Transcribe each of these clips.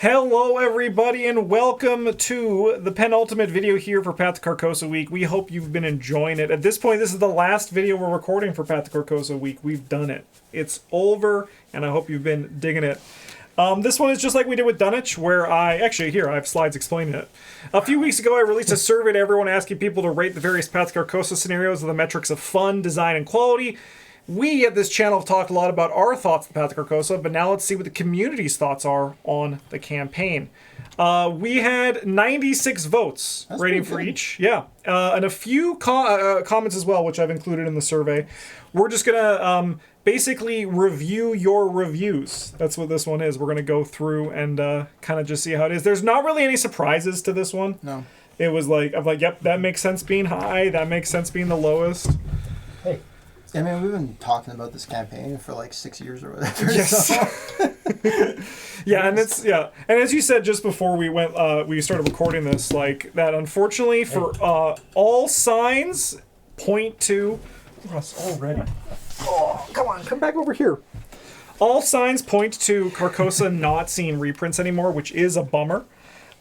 Hello everybody and welcome to the penultimate video here for Path to Carcosa Week. We hope you've been enjoying it. At this point, this is the last video we're recording for Path to Carcosa Week. We've done it. It's over, and I hope you've been digging it. This one is just like we did with Dunwich, where I have slides explaining it. A few weeks ago, I released a survey to everyone asking people to rate the various Path to Carcosa scenarios of the metrics of fun, design, and quality. We at this channel have talked a lot about our thoughts on Path to Carcosa, but now let's see what the community's thoughts are on the campaign. We had 96 votes rating for each. Yeah. And a few comments as well, which I've included in the survey. We're just going to basically review your reviews. That's what this one is. We're going to go through and kind of just see how it is. There's not really any surprises to this one. No. It was like, I'm like, yep, that makes sense being high. That makes sense being the lowest. Hey. I mean, we've been talking about this campaign for like 6 years or whatever. Yes. So. Yeah, and it's and as you said just before we went, we started recording this, like that. Unfortunately, for all signs point to Russ already. Oh, come back over here. All signs point to Carcosa not seeing reprints anymore, which is a bummer.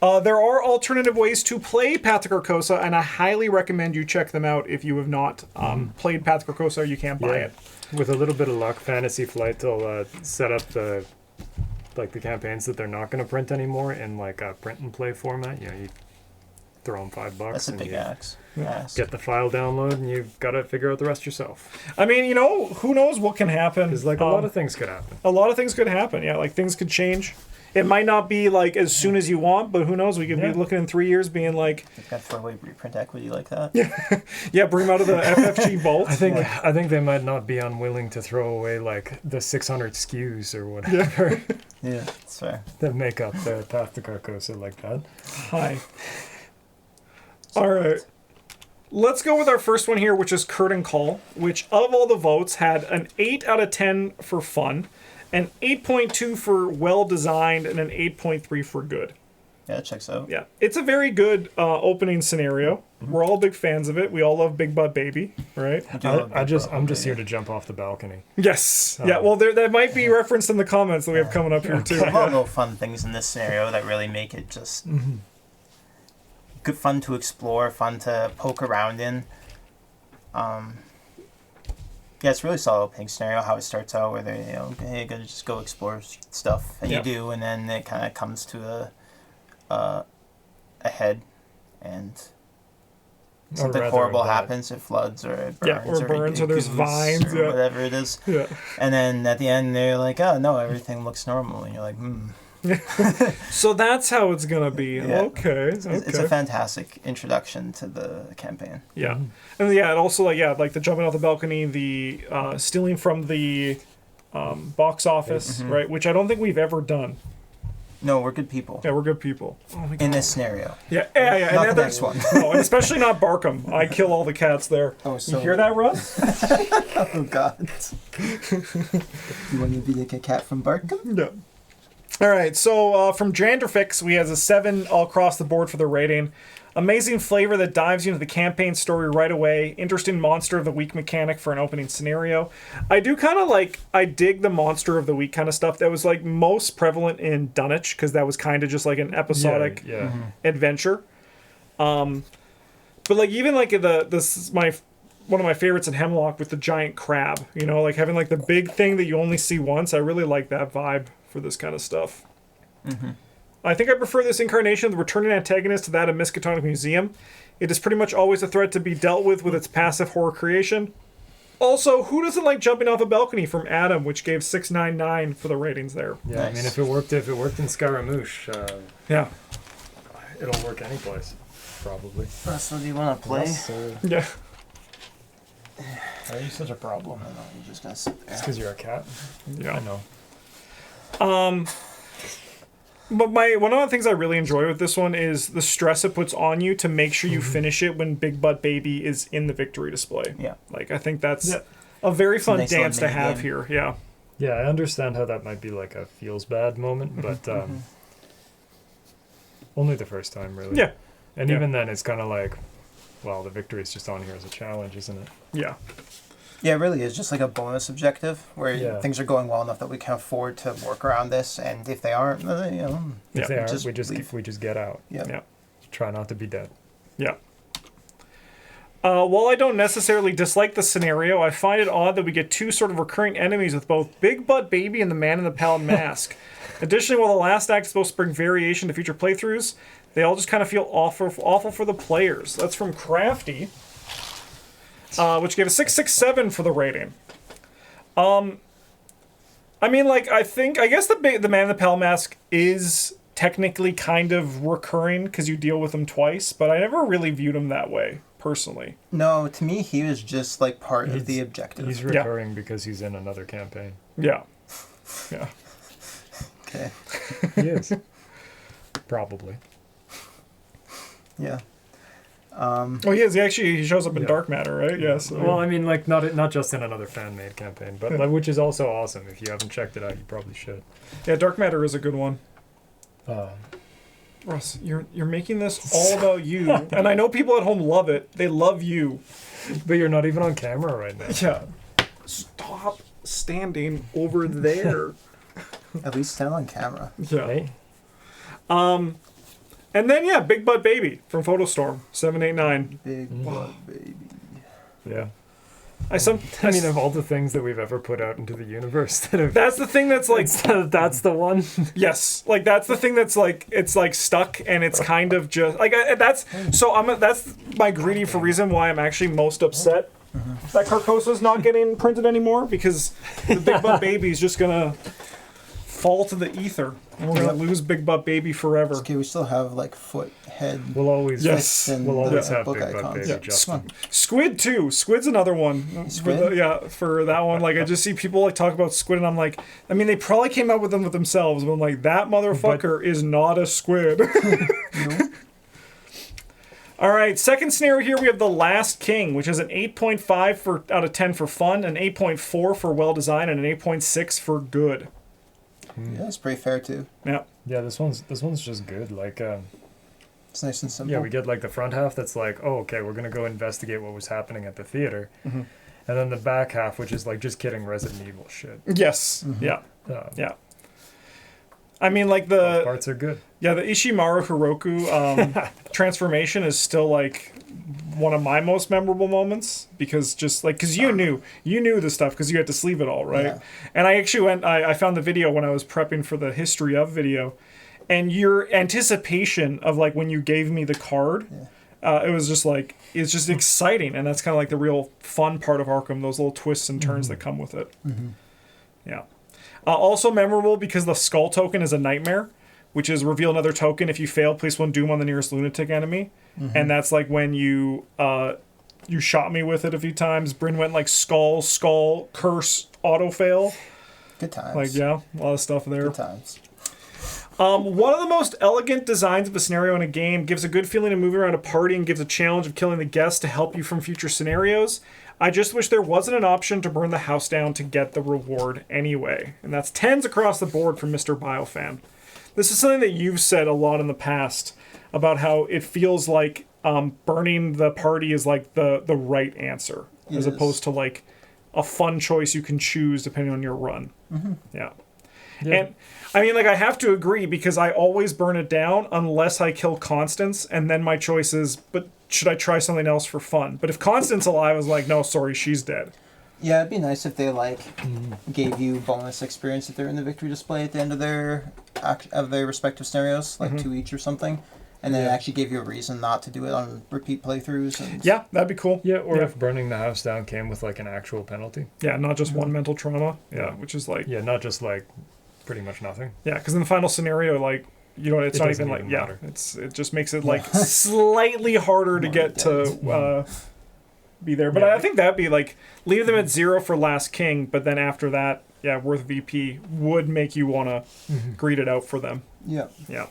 There are alternative ways to play Path to Carcosa, and I highly recommend you check them out if you have not played Path to Carcosa. You can't buy it. With a little bit of luck, Fantasy Flight will set up the campaigns that they're not going to print anymore in like a print and play format. You know, you throw them $5. That's a big axe. Get the file download, and you've got to figure out the rest yourself. I mean, you know, who knows what can happen? Because like a lot of things could happen. A lot of things could happen. Yeah, like things could change. It might not be like as soon as you want, but who knows? We could be looking in 3 years being like... They've got throwaway reprint equity like that. Yeah, bring them out of the FFG vault. I think they might not be unwilling to throw away like the 600 SKUs or whatever. Yeah, that's fair. That make up the Path to Carcosa like that. Hi. All right. Let's go with our first one here, which is Curtain Call, which of all the votes had an 8 out of 10 for fun, an 8.2 for well-designed, and an 8.3 for good. Yeah, it checks out. Yeah, it's a very good opening scenario. We're all big fans of it. We all love Big Butt Baby, right? I'm just here to jump off the balcony. Yes. Yeah, well, that might be referenced in the comments that we have coming up here, too. There's a lot of little fun things in this scenario that really make it just good fun to explore, fun to poke around in. Yeah, it's really solid opening scenario, how it starts out where they, hey, you're going to just go explore stuff, and you do, and then it kind of comes to a head, and something horrible happens, it floods, or it burns, or there's vines, or whatever it is. Yeah. And then at the end, they're like, oh, no, everything looks normal, and you're like, So that's how it's going to be. Yeah. Okay. It's a fantastic introduction to the campaign. Yeah. And yeah, it also like the jumping off the balcony, the stealing from the box office, right? Which I don't think we've ever done. No, we're good people. Yeah, we're good people. Oh my God. In this scenario. Yeah. Not and the next one. No, and especially not Barkham. I kill all the cats there. Oh, so you hear that, Russ? Oh, God. You want to be like a cat from Barkham? No. All right, so from Janderfix, we has a 7 all across the board for the rating. Amazing flavor that dives you into the campaign story right away. Interesting monster of the week mechanic for an opening scenario. I do kind of I dig the monster of the week kind of stuff that was like most prevalent in Dunwich, because that was kind of just like an episodic adventure. But like even like this is one of my favorites in Hemlock with the giant crab, like having like the big thing that you only see once. I really like that vibe for this kind of stuff. I think I prefer this incarnation of the returning antagonist to that of Miskatonic Museum. It is pretty much always a threat to be dealt with its passive horror creation. Also, who doesn't like jumping off a balcony from Adam, which gave 699 for the ratings there? Yeah, nice. I mean, if it worked in Scaramouche, it'll work any place, probably. So do you want to play? Yeah. Why are you such a problem? I know, you're just gonna sit there. It's because you're a cat. Yeah. I know. But one of the things I really enjoy with this one is the stress it puts on you to make sure you finish it when Big Butt Baby is in the victory display. Yeah. Like, I think that's a very fun dance to have here. Yeah. Yeah, I understand how that might be like a feels bad moment, but only the first time, really. Yeah. And even then, it's kind of like, well, the victory is just on here as a challenge, isn't it? Yeah. Yeah, it really is just like a bonus objective where Yeah. things are going well enough that we can afford to work around this, and if they aren't, If they aren't, just we just get out. yeah. Yeah. Try not to be dead. Yeah. While I don't necessarily dislike the scenario, I find it odd that we get two sort of recurring enemies with both Big Butt Baby and the Man in the Pallid Mask. Additionally, while the last act is supposed to bring variation to future playthroughs, they all just kind of feel awful for the players. That's from Crafty, which gave a 6.67 for the rating. I mean, like, I guess the Man in the Pallid Mask is technically kind of recurring because you deal with him twice, but I never really viewed him that way, personally. No, to me, he was just like part of the objective. He's recurring because he's in another campaign. Yeah. Yeah. Okay. He is. Probably. Yeah. Oh, he is. He shows up in Yeah. Dark Matter, right? Yes. Well, I mean, like not just in another fan-made campaign, but like, which is also awesome. If you haven't checked it out, you probably should. Yeah, Dark Matter is a good one. Uh, Russ, you're making this all about you, and I know people at home love it. They love you. but you're not even on camera right now. Yeah. Stop standing over there. At least stand on camera. Yeah. Hey, And then Big Butt Baby from Photostorm 789. Big butt baby. yeah. I mean, of all the things that we've ever put out into the universe, that have, that's the thing that's like that's the one. yes, like that's the thing that's like it's like stuck and it's kind of just like that's my greedy for reason why I'm actually most upset that Carcosa's not getting printed anymore, because the Big Butt Baby is just gonna fall to the ether and we're gonna lose Big Butt Baby forever. Okay, we still have like foot, head. We'll always Yes. and we'll always the have book Big Butt icons. Baby. Yeah. Justin. Squid too. Squid's another one. Squid? For that one. Like I just see people like talk about Squid and I'm like, I mean they probably came up with them with themselves, but I'm like, that motherfucker is not a squid. All right, second scenario here we have The Last King, which is an 8.5 out of 10 for fun, an 8.4 for well designed, and an 8.6 for good. Yeah, it's pretty fair too. Yeah. Yeah, this one's just good. Like, It's nice and simple. yeah, we get like the front half that's like, oh, okay, we're gonna go investigate what was happening at the theater, and then the back half, which is like just kidding Resident Evil shit. Yes. Yeah. Uh, Yeah. I mean, like Both parts are good. the Ishimaru Hiroku transformation is still like one of my most memorable moments, because you knew the stuff because you had to sleeve it all, right? Yeah. And I actually I found the video when I was prepping for the history of video, and your anticipation of like when you gave me the card, it was just like, it's just exciting, and that's kind of like the real fun part of Arkham, those little twists and turns that come with it. Yeah. Also memorable because the skull token is a nightmare, which is reveal another token. If you fail, place one doom on the nearest lunatic enemy. And that's like when you shot me with it a few times. Bryn went like skull, curse, auto fail. Good times. Like, yeah, a lot of stuff there. Good times. One of the most elegant designs of a scenario in a game, gives a good feeling of moving around a party and gives a challenge of killing the guests to help you from future scenarios. I just wish there wasn't an option to burn the house down to get the reward anyway. And that's 10s across the board from Mr. Biofan. This is something that you've said a lot in the past about how it feels like burning the party is like the right answer, as opposed to like a fun choice you can choose depending on your run. Yeah. And I mean, like, I have to agree, because I always burn it down unless I kill Constance, and then my choice is, but should I try something else for fun? But if Constance alive, I was like, no, sorry, she's dead. Yeah, it'd be nice if they like gave you bonus experience if they're in the victory display at the end of their respective scenarios, like 2 each or something, and then it actually gave you a reason not to do it on repeat playthroughs. And Yeah, that'd be cool. Yeah, or if burning the house down came with like an actual penalty. Yeah, not just one mental trauma. Yeah, which is like, Yeah, not just like pretty much nothing. yeah, because in the final scenario, like, you know, it's It not doesn't even like, even yeah, matter. it just makes it like slightly harder to get to be there. But Yeah. I think that'd be like, leave them at 0 for Last King, but then after that, yeah, Worth VP would make you want to greet it out for them. yeah. Yeah.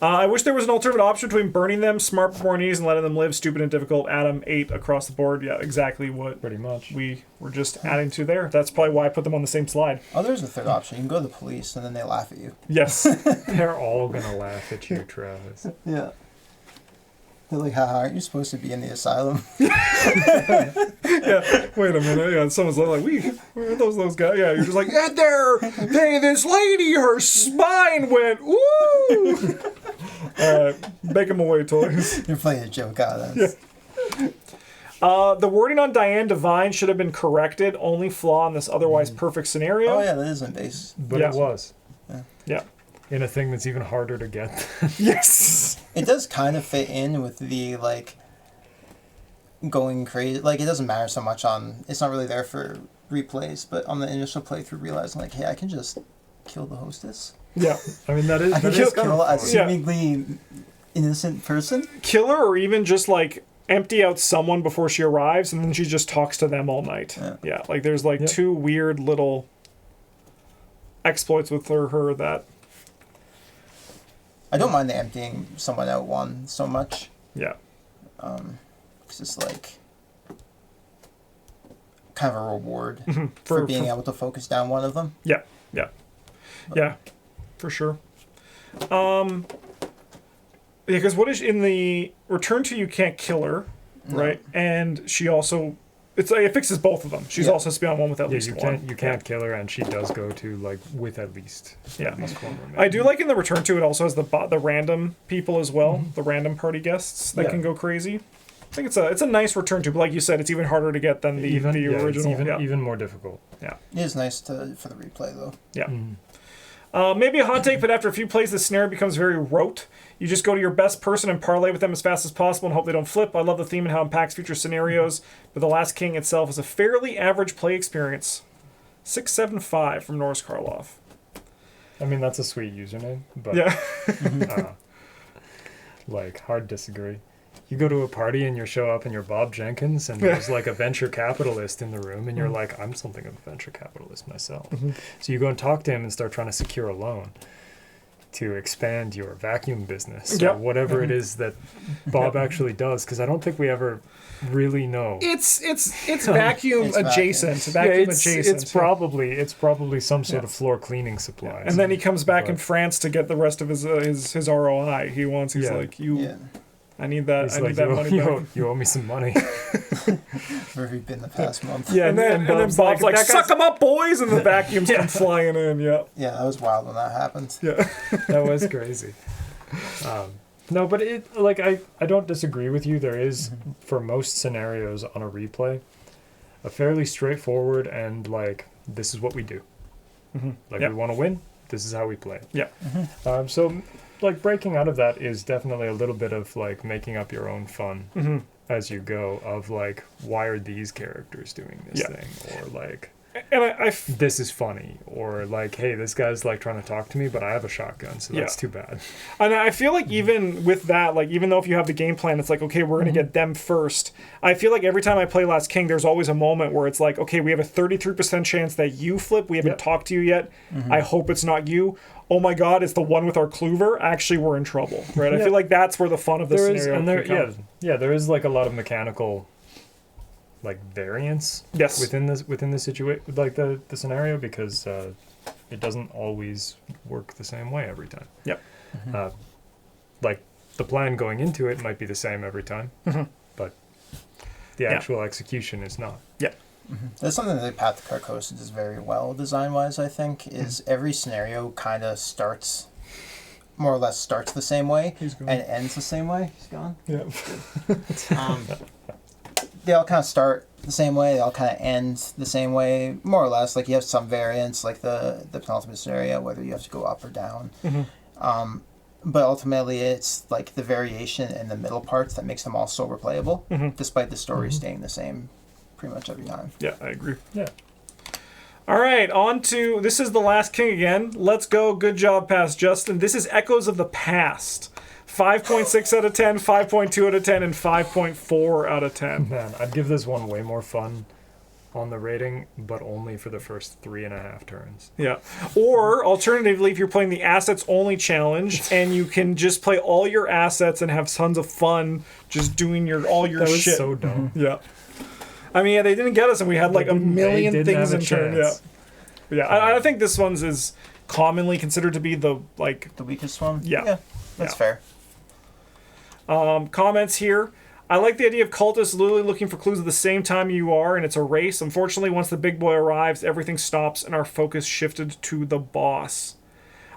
I wish there was an alternate option between burning them, smart before knees, and letting them live, stupid and difficult. Adam 8 across the board. Yeah, exactly what Pretty much. we were just adding to there. That's probably why I put them on the same slide. Oh, there's a third option. You can go to the police, and then they laugh at you. Yes. They're all gonna laugh at you, Travis. Yeah. They're like, haha, aren't you supposed to be in the asylum? Yeah, wait a minute. Yeah, someone's like, where are those guys? Yeah, you're just like, and this lady, her spine went, woo! Make them away, toys. You're playing a joke out of this. The wording on Diane Divine should have been corrected. Only flaw in this otherwise perfect scenario. Oh, yeah, that is in base. But Yeah. it was. Yeah. In a thing that's even harder to get. Yes. It does kind of fit in with the, like, going crazy. Like, it doesn't matter so much on... It's not really there for replays, but on the initial playthrough, realizing, like, hey, I can just kill the hostess. Yeah. I mean, that is, I can that just is kind kill a of fun. seemingly innocent person. Kill her, or even just, like, empty out someone before she arrives, and then she just talks to them all night. Yeah, like, there's, like, two weird little exploits with her that... I don't mind the emptying someone out one so much. Yeah. Because it's like kind of a reward for being able to focus down one of them. Yeah, for sure. Yeah, because what is in the Return to, you can't kill her, right? And she also, it fixes both of them. She's also spawn one with at least one. You can't kill her, and she does go to like with at least one remain. I do like in the Return to, it also has the random people as well, the random party guests that can go crazy. I think it's a nice Return to, but like you said, it's even harder to get than the original. It's even more difficult. Yeah. It is nice for the replay though. Yeah. Maybe a hot take, but after a few plays, the scenario becomes very rote. You just go to your best person and parlay with them as fast as possible and hope they don't flip. I love the theme and how it impacts future scenarios, but The Last King itself is a fairly average play experience. 675 from Norris Karloff. I mean, that's a sweet username, but like, hard disagree. You go to a party and you show up and you're Bob Jenkins and there's like a venture capitalist in the room and you're like, I'm something of a venture capitalist myself. So you go and talk to him and start trying to secure a loan to expand your vacuum business or whatever it is that Bob actually does, because I don't think we ever really know. It's vacuum adjacent. It's probably some sort of floor cleaning supplies. And then he comes back in France to get the rest of his ROI. He's like, I need that. I need that money back. You owe me some money. Where have you been the past month? Yeah, and then Bob's like, suck them up, boys, and the vacuums come flying in. Yeah. Yeah, that was wild when that happened. Yeah. That was crazy. No, but I don't disagree with you. There is, for most scenarios on a replay, a fairly straightforward and like, this is what we do. We want to win. This is how we play. Yeah. So like, breaking out of that is definitely a little bit of like making up your own fun as you go, of like, why are these characters doing this thing, or like, and this is funny, or like, hey, this guy's like trying to talk to me, but I have a shotgun, so that's too bad. And I feel like even with that, like, even though if you have the game plan, it's like, okay, we're gonna get them first. I feel like every time I play Last King, there's always a moment where it's like, okay, we have a 33% chance that you flip. We haven't talked to you yet. I hope it's not you. Oh my God, it's the one with our clover. Actually, we're in trouble, right? I feel like that's where the fun of the scenario comes. There is like a lot of mechanical, like, variance within the situation, like the scenario, because it doesn't always work the same way every time. Yep. Like, the plan going into it might be the same every time, but the actual execution is not. Yeah. That's something that Path to Carcosa does very well, design-wise, I think, is every scenario kind of more or less starts the same way and ends the same way. He's gone? Yeah. They all kind of start the same way, they all kind of end the same way, more or less. Like, you have some variants, like the penultimate scenario, whether you have to go up or down. But ultimately, it's like the variation in the middle parts that makes them all so replayable, despite the story staying the same pretty much every time. Yeah, I agree. Yeah. All right, on to, this is The Last King again. Let's go. Good job, Past Justin. This is Echoes of the Past. 5.6 out of 10, 5.2 out of 10, and 5.4 out of 10. Man, I'd give this one way more fun on the rating, but only for the first 3.5 turns. Yeah. Or, alternatively, if you're playing the Assets Only Challenge, and you can just play all your assets and have tons of fun just doing all your shit. That was so dumb. Yeah. I mean, they didn't get us, and we had like a million things in turn. Yeah. I think this one's is commonly considered to be the weakest one. Yeah. That's fair. Comments here. I like the idea of cultists literally looking for clues at the same time you are, and it's a race. Unfortunately, once the big boy arrives, everything stops and our focus shifted to the boss.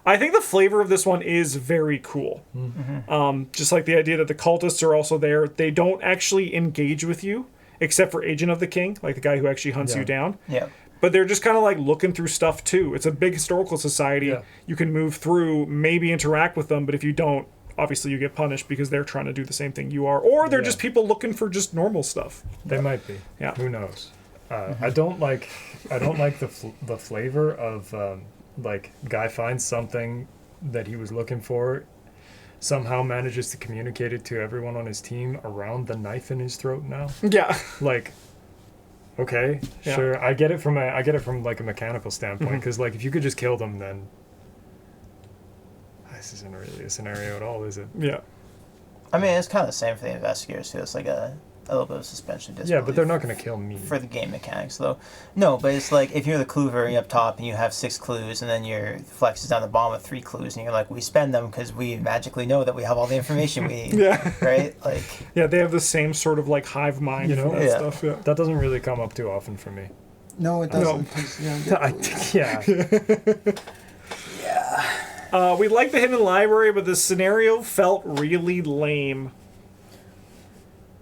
I think the flavor of this one is very cool. Mm-hmm. Just like the idea that the cultists are also there. They don't actually engage with you, except for Agent of the King, like the guy who actually hunts you down. Yeah. But they're just kind of like looking through stuff too. It's a big historical society. Yeah. You can move through, maybe interact with them, but if you don't, obviously you get punished because they're trying to do the same thing you are, or they're just people looking for just normal stuff. They might be. Yeah. Who knows? I don't like the flavor of like guy finds something that he was looking for, somehow manages to communicate it to everyone on his team around the knife in his throat now. Yeah. Like, okay, sure. I get it from like a mechanical standpoint, because like if you could just kill them, then this isn't really a scenario at all, is it? Yeah. I mean, it's kind of the same for the investigators too. It's like a little bit of suspension of disbelief. Yeah, but they're not going to kill me. For the game mechanics, though. No, but it's like if you're the clue very up top and you have 6 clues, and then your flex is down the bottom with 3 clues, and you're like, we spend them because we magically know that we have all the information we need. Yeah. Right? Like. Yeah, they have the same sort of like hive mind, you know, for that stuff. Yeah. That doesn't really come up too often for me. No, it doesn't. We like the hidden library, but the scenario felt really lame.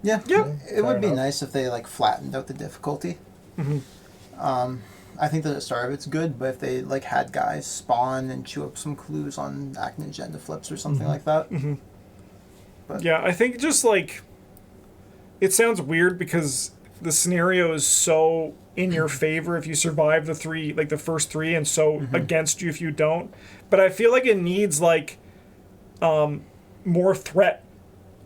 Yeah, Yeah. It would be enough. nice if they like flattened out the difficulty. I think that the start of it's good, but if they like had guys spawn and chew up some clues on acting agenda flips or something like that. But Yeah, I think just like it sounds weird because the scenario is so in your favor if you survive the first 3, and so against you if you don't. But I feel like it needs like more threat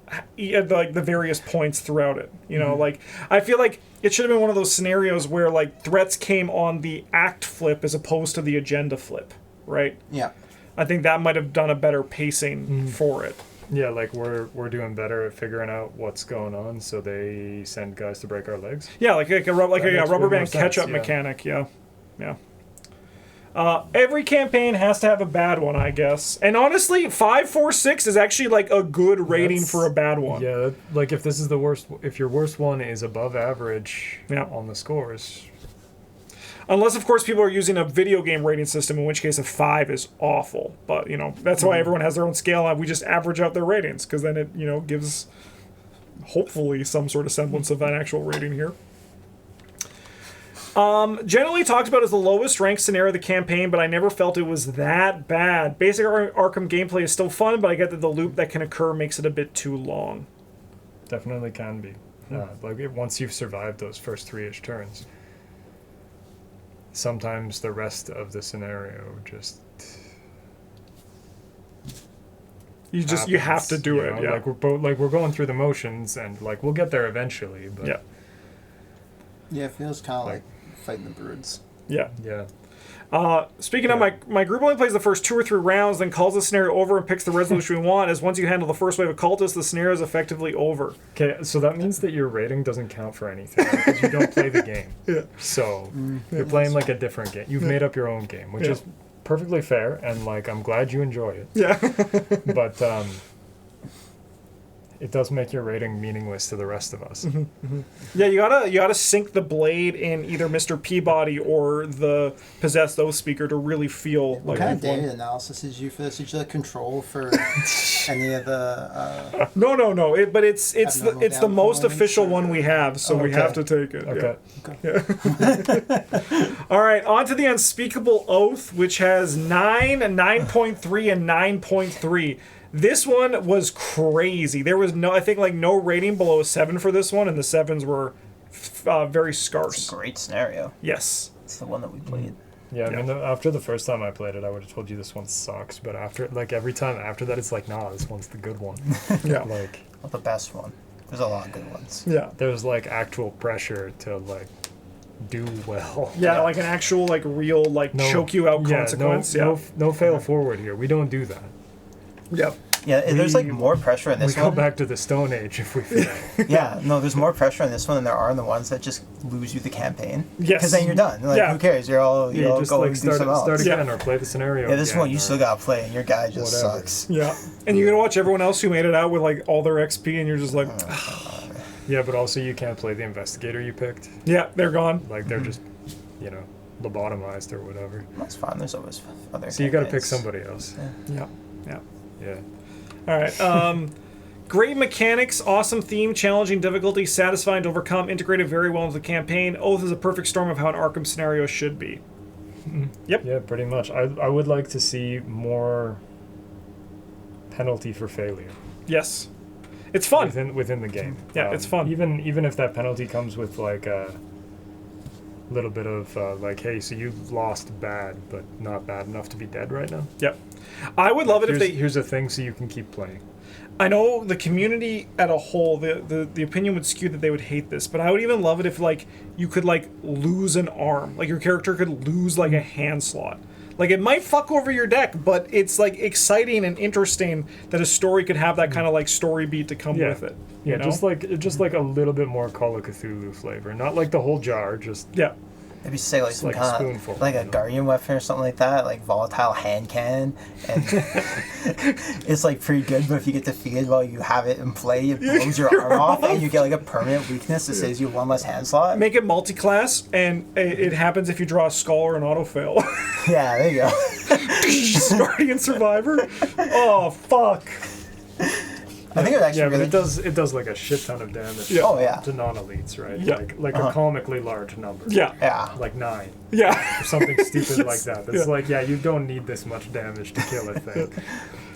at like the various points throughout it. You know, like I feel like it should have been one of those scenarios where like threats came on the act flip as opposed to the agenda flip, right? yeah, I think that might have done a better pacing for it. Yeah, like we're doing better at figuring out what's going on, so they send guys to break our legs. Yeah, like a rubber makes way more band sense, catch-up yeah. mechanic. Yeah. Every campaign has to have a bad one, I guess. And honestly, 5, 4, 6 is actually like a good rating for a bad one. Yeah, like if this is the worst, if your worst one is above average on the scores. Unless, of course, people are using a video game rating system, in which case a 5 is awful. But, you know, that's why everyone has their own scale, and we just average out their ratings, because then it, you know, gives, hopefully, some sort of semblance of an actual rating here. Generally talked about as the lowest ranked scenario of the campaign, but I never felt it was that bad. Basic Arkham gameplay is still fun, but I get that the loop that can occur makes it a bit too long. Definitely can be. Once you've survived those first 3-ish turns. Sometimes the rest of the scenario just you have to do it. Yeah, like we're going through the motions, and like we'll get there eventually. But it feels kind of like fighting the birds. Yeah. Speaking of, my group only plays the first 2 or 3 rounds, then calls the scenario over and picks the resolution we want, as once you handle the first wave of cultists, the scenario is effectively over. Okay, so that means that your rating doesn't count for anything, because you don't play the game. Yeah. So you're playing like a different game. You've made up your own game, which is perfectly fair, and like I'm glad you enjoy it. Yeah. But it does make your rating meaningless to the rest of us. Yeah, you gotta sink the blade in either Mr. Peabody or the Possessed Oath speaker to really feel What like kind of you've won. data analysis did you for this? Did you like control for any of the? No. But it's Abnormal the down most points, official or- one we have, so we Okay. have to take it. Okay. Yeah. All right, on to the Unspeakable Oath, which has 9, 9.3, and 9.3. This one was crazy. There was no rating below a 7 for this one, and the 7s were very scarce. It's a great scenario. Yes. It's the one that we played. Yeah, I mean, after the first time I played it, I would have told you this one sucks. But every time after that, it's like, nah, this one's the good one. Yeah. Like, Well, the best one. There's a lot of good ones. Yeah. there's like actual pressure to like do well. Yeah, like an actual real choke you out consequence. No fail forward here. We don't do that. Yep. Yeah, there's like more pressure in We this go one. back to the Stone Age if we fail. Yeah, no, there's more pressure in this one than there are in the ones that just lose you the campaign. Yes. Because then you're done. Like, Yeah. who cares? You're all just going like to do something else. start again Yeah. or play the scenario. Yeah, this again, one you or- still gotta play, and your guy just Whatever. sucks. Yeah. And you're gonna watch everyone else who made it out with like all their XP, and you're just like, Yeah, but also you can't play the investigator you picked. yeah, they're gone. Like they're just, lobotomized or whatever. That's fine. There's always other. So you got to pick campaigns. somebody else. Yeah. Yeah. Yeah. All right. Great mechanics, awesome theme, challenging difficulty, satisfying to overcome, integrated very well into the campaign. Oath is a perfect storm of how an Arkham scenario should be. Yep. Yeah, pretty much. I would like to see more penalty for failure Yes. It's fun. within the game. Yeah, it's fun. Even if that penalty comes with like a little bit of like, hey, so you lost bad, but not bad enough to be dead right now. Yep. I would love it if Here's a thing so you can keep playing. I know the community at a whole, the opinion would skew that they would hate this, but I would even love it if like you could like lose an arm, like your character could lose like a hand slot. Like it might fuck over your deck, but it's like exciting and interesting that a story could have that kind of like story beat to come with it. You Yeah, know? just like a little bit more Call of Cthulhu flavor, not like the whole jar. Just Yeah. Maybe say like It's some like a kind spoonful, of like a guardian weapon or something like that, like volatile hand cannon, and it's like pretty good. But if you get defeated while you have it in play, it blows your arm off, and you get like a permanent weakness that saves you one less hand slot. Make it multi-class, and it happens if you draw a skull or an auto-fail. Yeah, there you go. Guardian Survivor? Oh, fuck. I think it would actually yeah, but really. it does like a shit ton of damage. Yeah. Oh yeah. To non-elites, right? Yeah. Like a comically large number. Yeah. Yeah. Like 9 Yeah. or something stupid like that. That's Yeah. like, yeah, you don't need this much damage to kill a thing.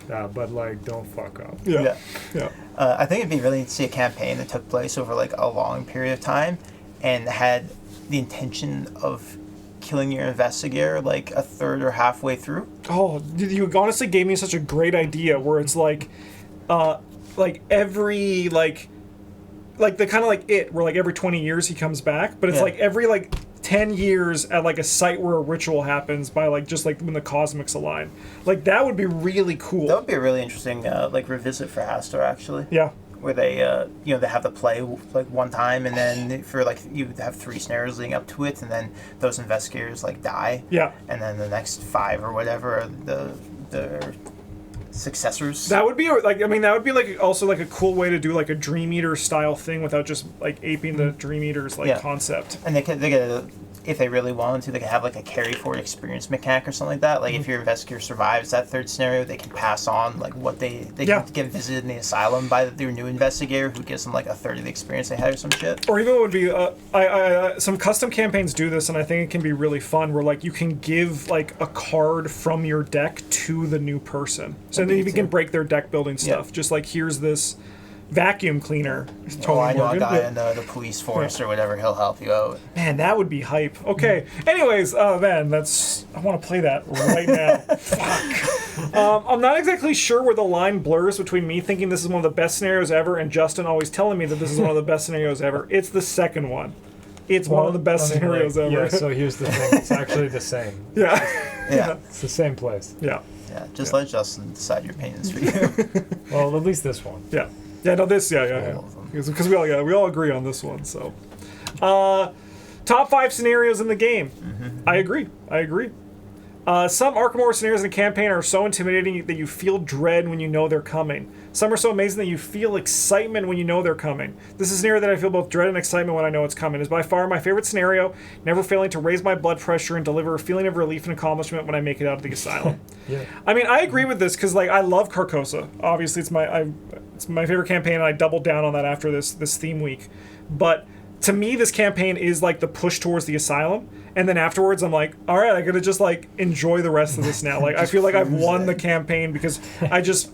But like, don't fuck up. Yeah. Yeah. Yeah. I think it'd be really neat to see a campaign that took place over like a long period of time, and had the intention of killing your investigator like a third or halfway through. Oh, you honestly gave me such a great idea where it's like every like the kind of like it where like every 20 years he comes back, but it's Yeah. like every like 10 years at like a site where a ritual happens by like just like when the cosmics align. Like that would be really cool. That would be a really interesting like revisit for Hastur actually. Yeah. Where they they have the play like one time, and then for like you have 3 scenarios leading up to it, and then those investigators like die. Yeah. And then the next 5 or whatever are the successors. That would be like, I mean, that would be like also like a cool way to do like a Dream Eater style thing without just like aping the Dream Eater's like Yeah. concept. And they could if they really wanted to, they could have like a carry forward experience mechanic or something like that. Like if your investigator survives that 3rd scenario, they can pass on like what they Yeah. can get visited in the asylum by their new investigator, who gives them like a third of the experience they had or some shit. Or even it would be some custom campaigns do this, and I think it can be really fun. Where like you can give like a card from your deck to the new person, so then you can break their deck building stuff. Yeah. Just like here's this vacuum cleaner. Oh, I know Morgan. a guy Yeah. in the police force or whatever. He'll help you out. Man, that would be hype. Okay. Anyways, man, I want to play that right now. Fuck. I'm not exactly sure where the line blurs between me thinking this is one of the best scenarios ever and Justin always telling me that this is one of the best scenarios ever. It's the second one. It's one of the best scenarios ever. Yeah, so here's the thing. It's actually the same. Yeah. Yeah. It's the same place. Yeah. Yeah. Just let Justin decide your opinions for you. Well, at least this one. Yeah. Yeah, no, this, yeah. All of them. Because we all agree on this one, so. Top 5 scenarios in the game. I agree. Some Arkham Horror scenarios in the campaign are so intimidating that you feel dread when you know they're coming. Some are so amazing that you feel excitement when you know they're coming. This is a scenario that I feel both dread and excitement when I know it's coming. It's by far my favorite scenario, never failing to raise my blood pressure and deliver a feeling of relief and accomplishment when I make it out of the asylum. Yeah. I mean, I agree with this because, like, I love Carcosa. Obviously, it's my favorite campaign, and I doubled down on that after this theme week. But to me, this campaign is like the push towards the asylum, and then afterwards, I'm like, all right, I gotta just like enjoy the rest of this now. Like, I feel like I've won the campaign because I just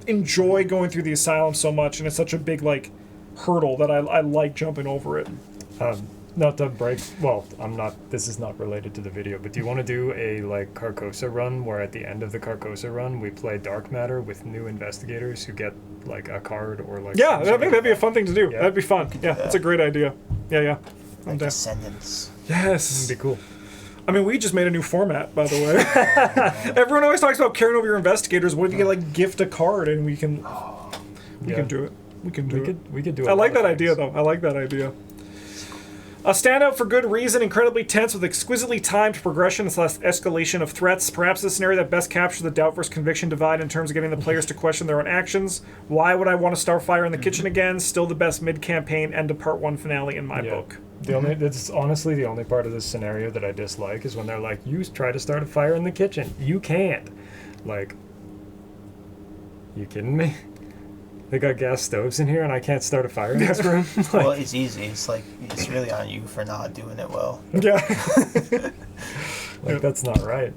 enjoy going through the asylum so much, and it's such a big like hurdle that I like jumping over it. Not to break. Well, this is not related to the video, but do you want to do a like Carcosa run where at the end of the Carcosa run we play Dark Matter with new investigators who get like a card or like? Yeah, I think that'd be a fun thing to do. Yeah. That'd be fun. Yeah, that's a great idea. Yeah. I'm Like down. Descendants. Yes. It'd be cool. I mean, we just made a new format, by the way. Everyone always talks about carrying over your investigators. What if you get like gift a card and we can do it. We can do it. We could do it. I like that idea though. I like that idea. A standout for good reason, incredibly tense with exquisitely timed progression / escalation of threats. Perhaps the scenario that best captures the doubt versus conviction divide in terms of getting the players to question their own actions. Why would I want to start fire in the kitchen again? Still the best mid-campaign end of part 1 finale in my book. That's honestly the only part of this scenario that I dislike is when they're like, you try to start a fire in the kitchen. You can't. Like, you kidding me? They got gas stoves in here and I can't start a fire in this room? Well, it's easy. It's like, it's really on you for not doing it well. Yeah. Like, that's not right.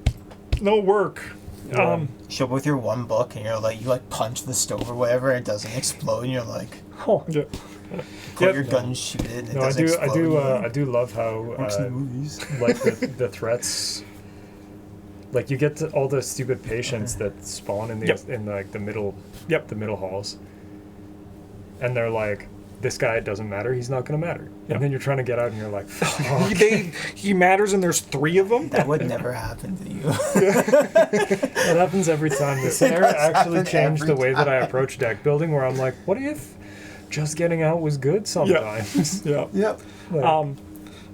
No work. Yeah. Show up with your one book and you're like, you like punch the stove or whatever and it doesn't explode and you're like, Oh. Yeah. pull your gun and shoot it and it No, doesn't explode. I do love how Works in the movies. like the threats, like you get to all the stupid patients that spawn in the in like the middle halls, and they're like, this guy, it doesn't matter, he's not gonna matter. And then you're trying to get out and you're like, fuck. He matters and there's 3 of them? That would never happen to you. That happens every time. The scenario actually happen changed the every way that I approach deck building, where I'm like, what if just getting out was good sometimes? Yeah. Yep. Like,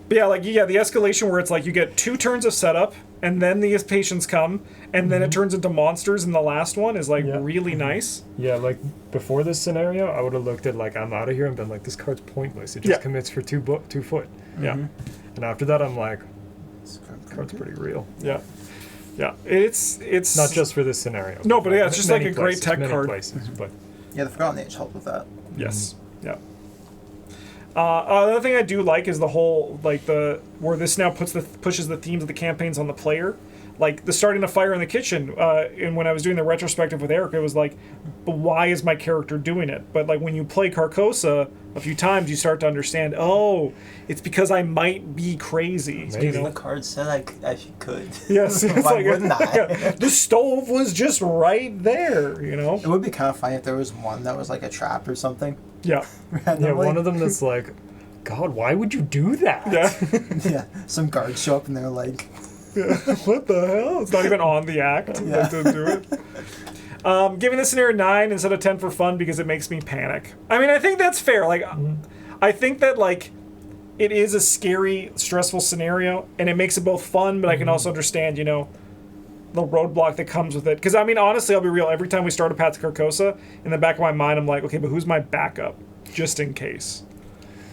But yeah, the escalation where it's like you get 2 turns of setup, and then these patients come, and then it turns into monsters in the last one is like really nice. yeah, like before this scenario, I would have looked at like, I'm out of here and been like, this card's pointless. It just commits for 2 foot. Yeah. And after that, I'm like, this card's pretty real. Yeah. Yeah. It's Not just for this scenario. No, but yeah, it's just like many a great places, tech many card. places, but Yeah, the Forgotten Age helped with that. Yes. Yeah. Another thing I do like is the whole where this now pushes the themes of the campaigns on the player, like the starting a fire in the kitchen. And when I was doing the retrospective with Eric, it was like, but why is my character doing it? But like when you play Carcosa a few times, you start to understand. Oh, it's because I might be crazy. Maybe. You know? The card said I could. Yes. It's Why like, wouldn't I? the stove was just right there. You know. It would be kind of funny if there was one that was like a trap or something. Yeah. yeah, one of them that's like, God, why would you do that? Yeah. Yeah, some guards show up and they're like, What the hell? It's not even on the act like, to do it. Giving this scenario 9 instead of 10 for fun because it makes me panic. I mean, I think that's fair. Like, I think that like it is a scary, stressful scenario, and it makes it both fun, but I can also understand, you know, the roadblock that comes with it. Because I mean, honestly, I'll be real. Every time we start a Path to Carcosa, in the back of my mind, I'm like, okay, but who's my backup, just in case?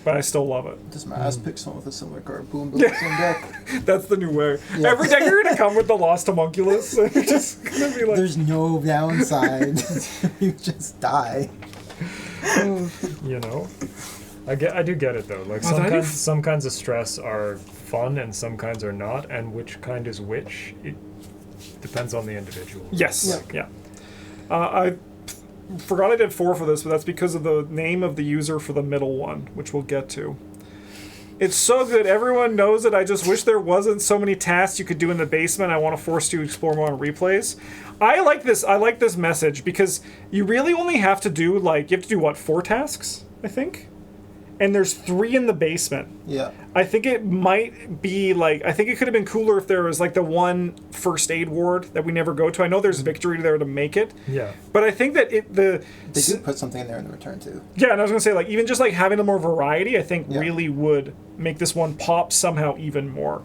But I still love it. doesn't matter, just pick someone with a similar card, boom, build the same deck. That's the new way. Every deck you're gonna come with the Lost Homunculus. You're just gonna be like, There's no downside. You just die. You know, I do get it though. Like some kinds of stress are fun and some kinds are not, and which kind is which, it depends on the individual. yes, yeah. I forgot I did 4 for this, but that's because of the name of the user for the middle one, which we'll get to. It's so good. Everyone knows it. I just wish there wasn't so many tasks you could do in the basement. I want to force you to explore more on replays. I like this. I like this message because you really only have to do like, you have to do what, 4 tasks, I think? And there's 3 in the basement. Yeah. I think it might be like, I think it could have been cooler if there was like the one first aid ward that we never go to. I know there's victory there to make it. Yeah. But I think that They did put something in there in the return too. yeah, and I was gonna say like even just like having a more variety, I think really would make this one pop somehow even more.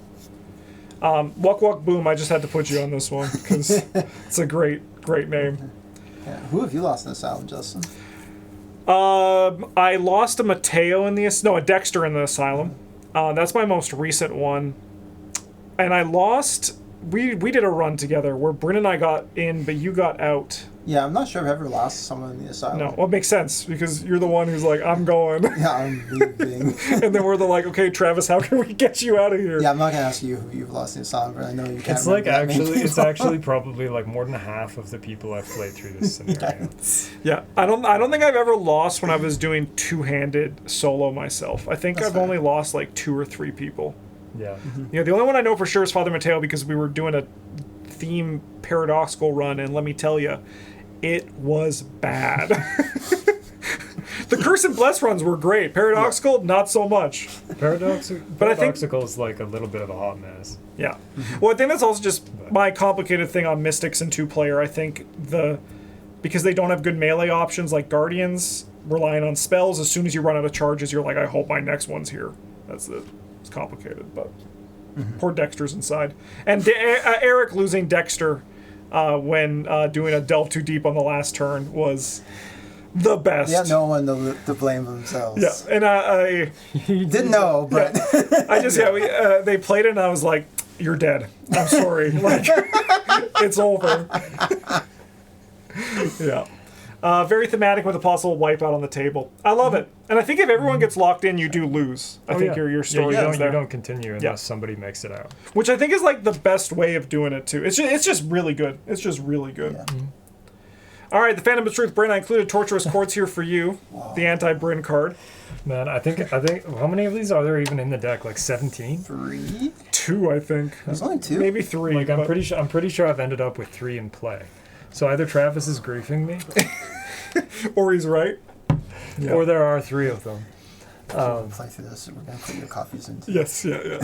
Walk Walk Boom, I just had to put you on this one because it's a great name. Yeah. Who have you lost in Asylum, Justin? I lost a Mateo in a Dexter in the Asylum. That's my most recent one, and I lost. We did a run together where Bryn and I got in, but you got out. Yeah, I'm not sure I've ever lost someone in the Asylum. No, well, it makes sense because you're the one who's like, I'm going. Yeah, I'm leaving. And then we're the like, okay, Travis, how can we get you out of here? Yeah, I'm not gonna ask you who you've lost in the Asylum, but I know you can't. It's like remember that many actually, it's people. actually probably like more than half of the people I've played through this scenario. Yeah, I don't think I've ever lost when I was doing two-handed solo myself. I think That's I've fair. only lost like 2 or 3 people. Yeah. You know, the only one I know for sure is Father Mateo because we were doing a theme paradoxical run, and let me tell you, it was bad. The Curse and Bless runs were great. Paradoxical, not so much. Paradoxical is like a little bit of a hot mess. Yeah. Well, I think that's also just my complicated thing on Mystics and 2-player. I think because they don't have good melee options like Guardians, relying on spells, as soon as you run out of charges, you're like, I hope my next one's here. It's complicated, but poor Dexter's inside. And Eric losing Dexter when doing a delve too deep on the last turn was the best. Yeah, no one to blame themselves. Yeah, and I didn't know, but they played it, and I was like, "You're dead. I'm sorry. Like, it's over." Yeah. Very thematic with a possible wipeout on the table. I love it, and I think if everyone gets locked in, you do lose. I think your story ends there. You don't continue unless somebody makes it out. Which I think is like the best way of doing it too. It's just really good. It's just really good. Yeah. All right, the Phantom of Truth, Bryn. I included Torturous Chords here for you. The anti-Bryn card. Man, I think how many of these are there even in the deck? Like 17? 3? 2, I think. There's only 2. Maybe 3. Like I'm pretty sure I've ended up with 3 in play. So either Travis is griefing me, or he's right, or there are 3 of them. Play through this. We're gonna put your copies into. Yes, yeah.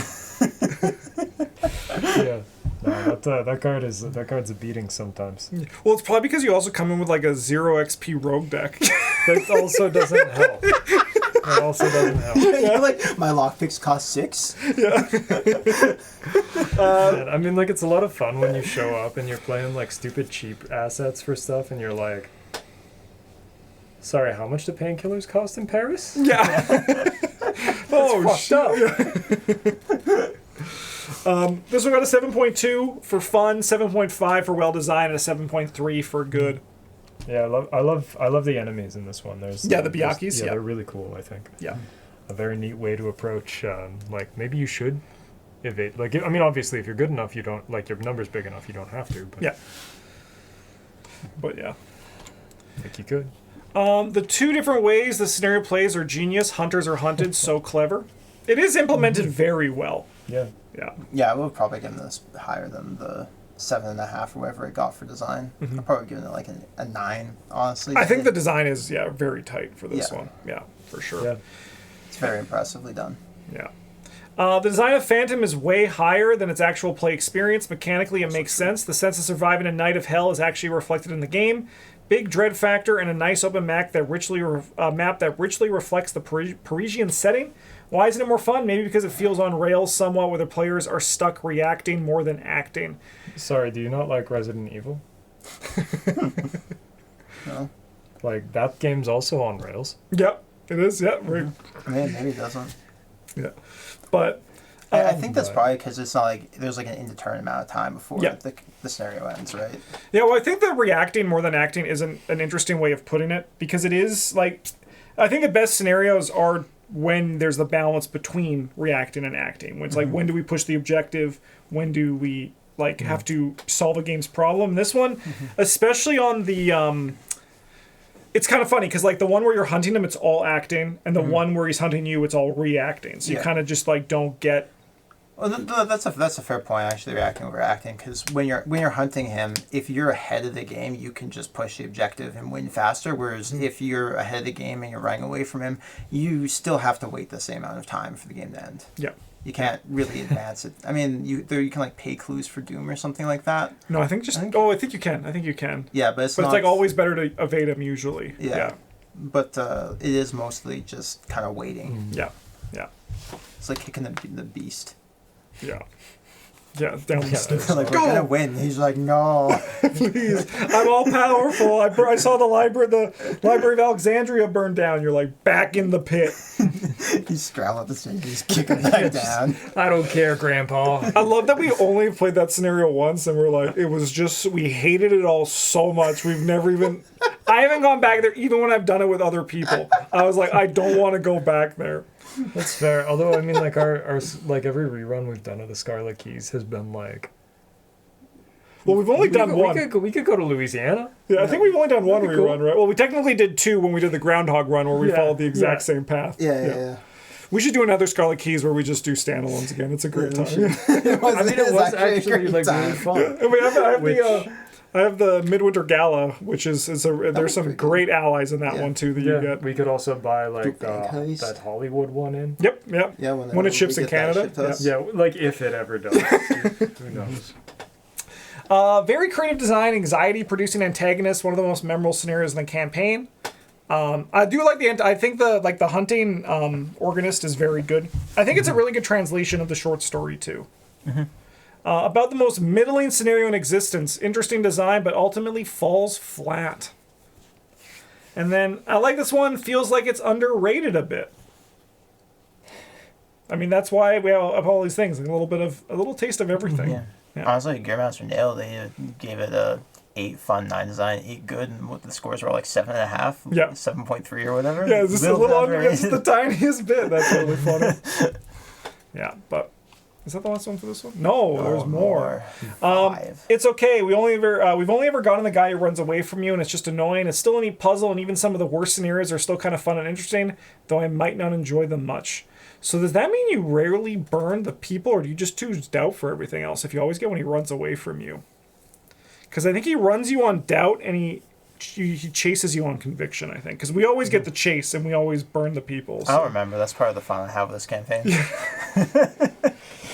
Yeah. No, that card's a beating sometimes. Well, it's probably because you also come in with like a 0 XP rogue deck. That also doesn't help. You're like, my lockpicks cost 6. Man, I mean, like, it's a lot of fun when you show up and you're playing like stupid cheap assets for stuff, and you're like, sorry, how much do painkillers cost in Paris? Yeah. Oh, fucked up. This one got a 7.2 for fun, 7.5 for well designed, and a 7.3 for good. Yeah, I love the enemies in this one. The Byakhis. They're really cool. I think. Yeah. A very neat way to approach. Like maybe you should evade. Like I mean, obviously, if you're good enough, you don't like your number's big enough. You don't have to. But yeah. But yeah. Like you could. The 2 different ways the scenario plays are genius. Hunters are hunted. So clever. It is implemented very well. Yeah. Yeah. Yeah, we'll probably give this higher than the 7.5 or whatever it got for design. I'll probably give it like a 9, honestly. I think the design is very tight for this one. Yeah, for sure. Yeah. It's very impressively done. Yeah. The design of Phantom is way higher than its actual play experience. Mechanically, it makes sense. The sense of surviving a night of hell is actually reflected in the game. Big dread factor and a nice open map that richly reflects the Parisian setting. Why isn't it more fun? Maybe because it feels on rails somewhat, where the players are stuck reacting more than acting. Sorry, do you not like Resident Evil? No. Like that game's also on rails. Yep, it is. Yeah, right. Maybe it doesn't. Yeah, but I think that's probably because it's not like there's like an indeterminate amount of time before the scenario ends, right? Yeah, well, I think that reacting more than acting is an interesting way of putting it, because it is like, I think the best scenarios are when there's the balance between reacting and acting. When it's like, when do we push the objective? When do we have to solve a game's problem? This one, especially on the it's kind of funny because like the one where you're hunting him, it's all acting, and the one where he's hunting you, it's all reacting. So you kind of just like don't get. Well, that's a fair point, actually, reacting over acting, because when you're hunting him, if you're ahead of the game, you can just push the objective and win faster, whereas if you're ahead of the game and you're running away from him, you still have to wait the same amount of time for the game to end. Yeah. You can't really advance it. I mean, you can like pay clues for doom or something like that. No, I think I think you can. I think you can. Yeah, but it's like always better to evade him usually. Yeah. But it is mostly just kind of waiting. Yeah. Yeah. It's like kicking the beast. Yeah. Yeah, down the stairs. Like, we're gonna win. He's like, no. Please. I'm all powerful. I saw the Library of Alexandria burn down. You're like, back in the pit. He's scrambling up the stairs. He's kicking back down. I don't care, Grandpa. I love that we only played that scenario once, and we're like, it was just, we hated it all so much. We've never even, I haven't gone back there even when I've done it with other people. I was like, I don't want to go back there. That's fair. Although I mean, like our like every rerun we've done of the Scarlet Keys has been like. Well, we've only done one. We could go to Louisiana. Yeah, I think we've only done one rerun, right? Well, we technically did 2 when we did the Groundhog Run, where we followed the exact same path. Yeah. We should do another Scarlet Keys where we just do standalones again. It's a great time. It was actually like really fun. I mean, I have I have the Midwinter Gala, which is there's some pretty great allies in that Yeah. one too that you get. we could also buy like Do bank heist. that Hollywood one in. Yep. Yeah, When it ships in Canada. Yeah, like if it ever does. Who knows? Very creative design, anxiety-producing antagonist. One of the most memorable scenarios in the campaign. I do like I think the hunting organist is very good. I think it's a really good translation of the short story too. About the most middling scenario in existence. Interesting design, but ultimately falls flat. And then I like this one. Feels like it's underrated a bit. I mean, that's why we have all these things. Like a little taste of everything. Yeah. Yeah. Honestly, Gearmaster nailed it. They gave it a 8 fun, 9 design, 8 good, and what the scores were like 7.5, Yeah. 7.3 or whatever. Yeah, it's just a little under. It's underrated. the tiniest bit. That's really funny. Yeah, but is that the last one for this one? No, there's more. 5. It's okay. We've only ever gotten the guy who runs away from you, and it's just annoying. It's still a neat puzzle, and even some of the worst scenarios are still kind of fun and interesting, though I might not enjoy them much. So does that mean you rarely burn the people, or do you just choose doubt for everything else if you always get when he runs away from you? Because I think he runs you on doubt, and he chases you on conviction, I think. Because we always get the chase, and we always burn the people. I don't remember. That's part of the fun I have with this campaign.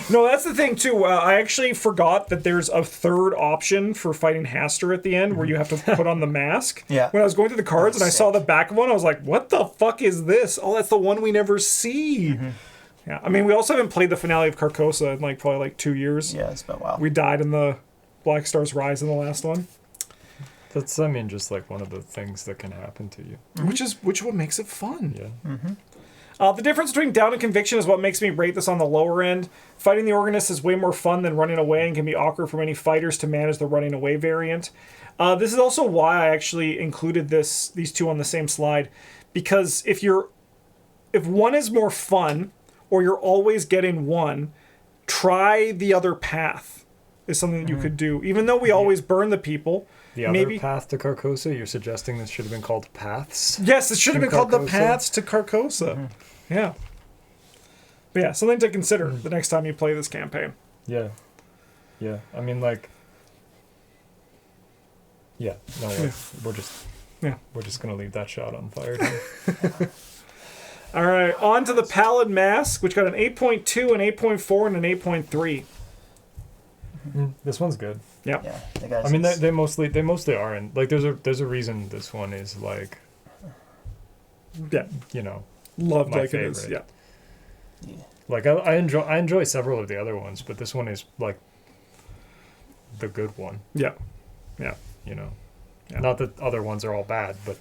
No, that's the thing, too. I actually forgot that there's a third option for fighting Haster at the end where you have to put on the mask. Yeah. When I was going through the cards and I That's saw sick. the back of one, I was like, what the fuck is this? Oh, that's the one we never see. Yeah. I mean, we also haven't played the finale of Carcosa in probably 2 years. Yeah, it's been a while. We died in the Black Stars Rise in the last one. That's, I mean, just like one of the things that can happen to you. Which what makes it fun. Yeah. The difference between doubt and conviction is what makes me rate this on the lower end. Fighting the Organist is way more fun than running away and can be awkward for many fighters to manage the running away variant. This is also why I actually included these two on the same slide, because if one is more fun or you're always getting one, try the other path is something that you could do. Even though we always burn the people, The other path to Carcosa, you're suggesting this should have been called Paths? yes, it should have been called the Carcosa? Paths to Carcosa. Yeah. But yeah, something to consider the next time you play this campaign. Yeah. Yeah. I mean, like... Yeah. No, we're just going to leave that shot on fire. All right, on to the Pallid Mask, which got an 8.2, an 8.4, and an 8.3. This one's good. Yeah. Yeah, the guys I mean, they mostly aren't. Like, there's a reason this one is like, Yeah. you know, Loved my like it is. favorite. Yeah. like I enjoy several of the other ones, but this one is like the good one. Yeah. Yeah. You know, Yeah. not that other ones are all bad, but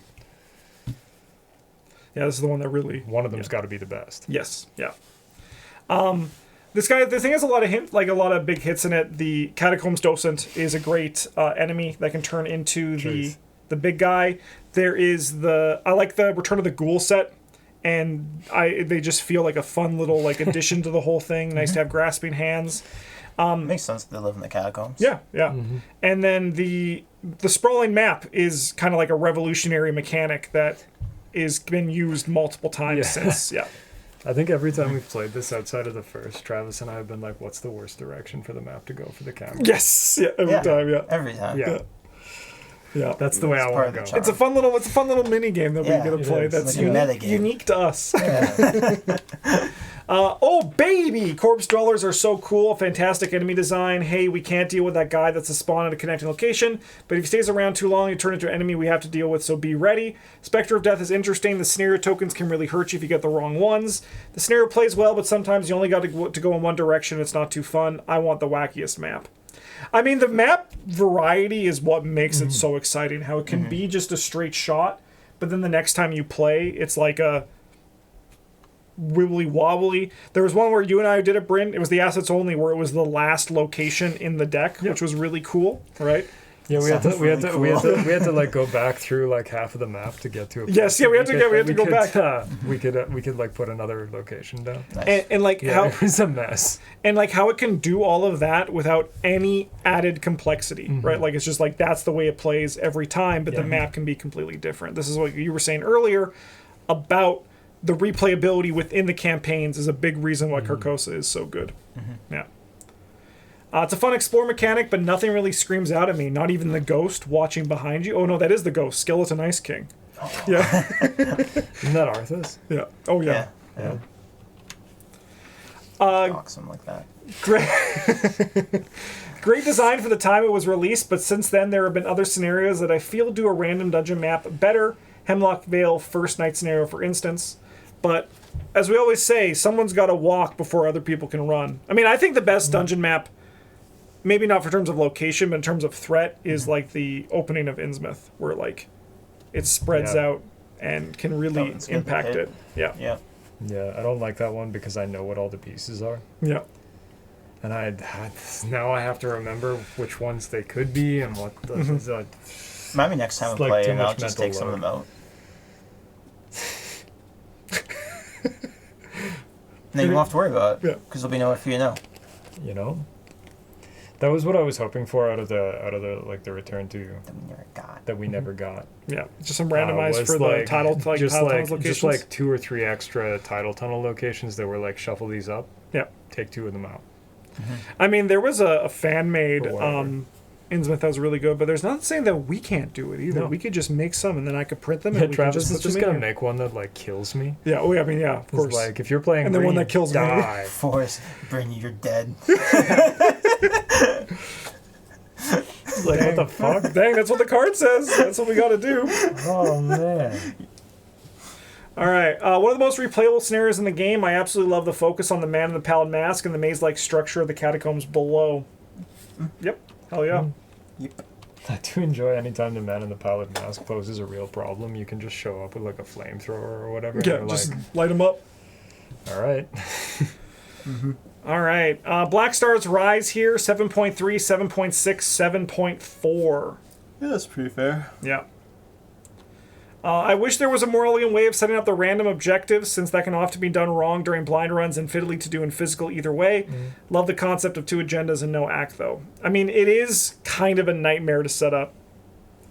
Yeah, this is the one that really... one of them's got to be the best. Yes. Yeah. This thing has a lot of big hits in it. The Catacombs Docent is a great enemy that can turn into Truth. the big guy. There is I like the Return of the Ghoul set, and they just feel like a fun little addition to the whole thing. Nice to have grasping hands. makes sense that they live in the catacombs. Yeah, yeah. And then the sprawling map is kind of like a revolutionary mechanic that is been used multiple times Yeah. since. Yeah. I think every time we've played this outside of the first, Travis and I have been like, "What's the worst direction for the map to go for the camera?" Yes. Yeah. Every time. Yeah. Every time. Yeah, Yeah. that's the way I It's part want of to the go. charm. It's a fun little mini game that Yeah, we get to it play. is. That's Like a unique, metagame. unique to us. Yeah. Oh baby, corpse dwellers are so cool. Fantastic enemy design. Hey, we can't deal with that guy that's a spawn at a connecting location, but if he stays around too long, you turn into an enemy we have to deal with. So be ready. Spectre of Death is interesting. The scenario tokens can really hurt you if you get the wrong ones. The scenario plays well, but sometimes you only got to go in one direction. It's not too fun. I want the wackiest map. I mean, the map variety is what makes it so exciting. How it can be just a straight shot, but then the next time you play, it's like a wibbly wobbly. There was one where you and I did it, Bryn. It was the assets only, where it was the last location in the deck, which was really cool, right? Yeah, we had Sounds really to like go back through like half of the map to get to it. Yes, yeah, we had to go back. We could like put another location down. Nice. And like Yeah, how it was a mess. and like how it can do all of that without any added complexity, right? Like it's just like that's the way it plays every time, but the Yeah. map can be completely different. This is what you were saying earlier about the replayability within the campaigns is a big reason why Carcosa is so good. Yeah. It's a fun explore mechanic, but nothing really screams out at me. Not even the ghost watching behind you. Oh no, that is the ghost. Skeleton Ice King. Oh. Yeah. Isn't that Arthas? Yeah. Oh yeah. Yeah. Uh, Awesome like that. Great. Great design for the time it was released, but since then there have been other scenarios that I feel do a random dungeon map better. Hemlock Vale First Night scenario, for instance. But as we always say, someone's got to walk before other people can run. I mean, I think the best dungeon map, maybe not for terms of location, but in terms of threat, is like the opening of Innsmouth, where like it spreads out and can really impact it. Yeah. Yeah. Yeah, I don't like that one because I know what all the pieces are. Yeah. And now I have to remember which ones they could be and what the... Maybe next time It's we like play, too and I'll much just mental take some of them out. And then you won't have to worry about it, because there'll be nowhere for you to know. You know? That was what I was hoping for out of the like the return to That we never got. that we never got. Yeah. Just some randomized Was for the title tunnels locations. just like 2 or 3 extra title tunnel locations that were like shuffle these up. Yeah. Take 2 of them out. I mean, there was a fan made Or whatever. Innsmouth that was really good, but there's nothing saying that we can't do it either. No. We could just make some, and then I could print them. Yeah, And we Travis could is just just put gonna them in make one that like kills me. here. Yeah. Oh yeah. I mean, yeah. Of It's course. like if you're playing And the one green, that kills me. die. Forrest, Bryn, you're dead. Like what the fuck? Dang, that's what the card says. That's what we got to do. Oh man. All right. One of the most replayable scenarios in the game. I absolutely love the focus on the man in the Pallid Mask and the maze-like structure of the catacombs below. Yep. Hell yeah. Yep. I do enjoy anytime the man in the Pallid Mask poses a real problem. You can just show up with like a flamethrower or whatever. Yeah. And Just like, light them up. all right. All right. Black Stars Rise here. 7.3, 7.6, 7.4. Yeah, that's pretty fair. Yeah. I wish there was a more elegant way of setting up the random objectives, since that can often be done wrong during blind runs and fiddly to do in physical either way. Love the concept of 2 agendas and no act, though. I mean, it is kind of a nightmare to set up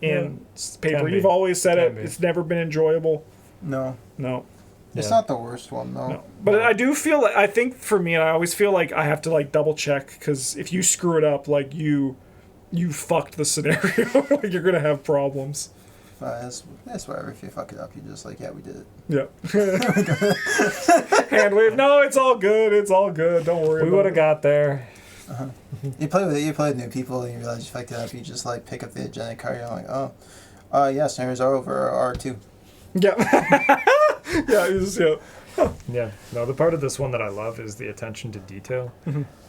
in paper. Can be. You've always said Can it. be. It's never been enjoyable. No. No. It's Yeah. not the worst one, though. No. But I do feel like, I think for me, and I always feel like I have to like double check, because if you screw it up, like you fucked the scenario. Like, you're going to have problems. That's whatever. If you fuck it up, you're just like, yeah, we did it. Yeah. Hand wave. No, it's all good. It's all good. Don't worry. We about would have it. got there. You play with new people and you realize you fucked it up. You just like pick up the agenda card. You're like, oh, yeah, scenarios are over. R2. Yeah. Yeah. You just, yeah. Yeah. No, the part of this one that I love is the attention to detail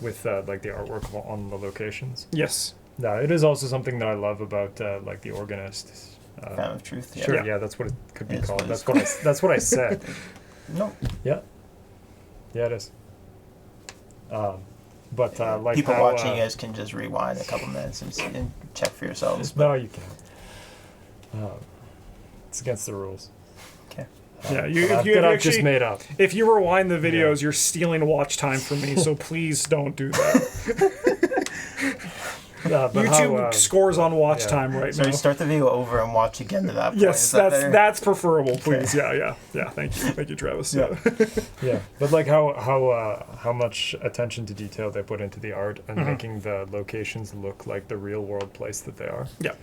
with like the artwork on the locations. Yes. No, it is also something that I love about like the organist. Fan of truth. Yeah. Sure. Yeah. Yeah, that's what it could be It's called. what it's That's what I said. No. Yeah. Yeah, it is. But like People how, watching, you guys can just rewind a couple minutes and, and check for yourselves. No, you can't. It's against the rules. Okay. Yeah. That I've just made up. If you rewind the videos, you're stealing watch time from me. So please don't do that. But YouTube how, scores on watch yeah. time right So now. you start the video over and watch again to that point. Yes, Is that better? that's preferable, please. Yeah. Thank you, Travis. Yeah. yeah, but like how much attention to detail they put into the art and making the locations look like the real world place that they are. Yeah.